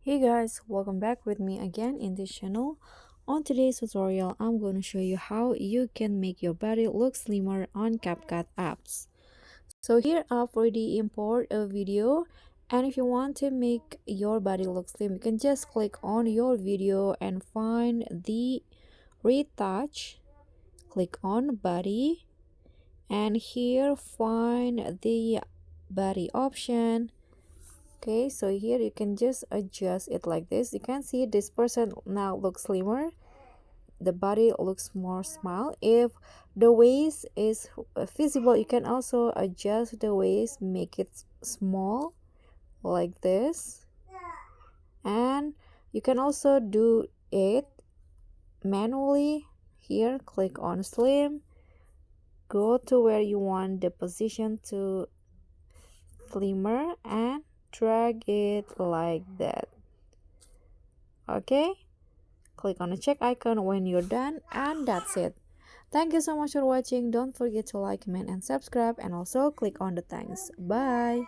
Hey guys, welcome back with me again in this channel. On today's tutorial, I'm going to show you how you can make your body look slimmer on CapCut apps. So here I've already import a video, and if you want to make your body look slim, you can just click on your video and find the retouch, click on body, and here find the body option. Okay, so here you can just adjust it like this. You can see this person now looks slimmer, the body looks more small. If the waist is visible, you can also adjust the waist, make it small like this. And you can also do it manually. Here click on slim, go to where you want the position to slimmer, and drag it like that. Okay, click on the check icon when you're done, and that's it. Thank you so much for watching. Don't forget to like, comment, and subscribe, and also click on the thanks. Bye.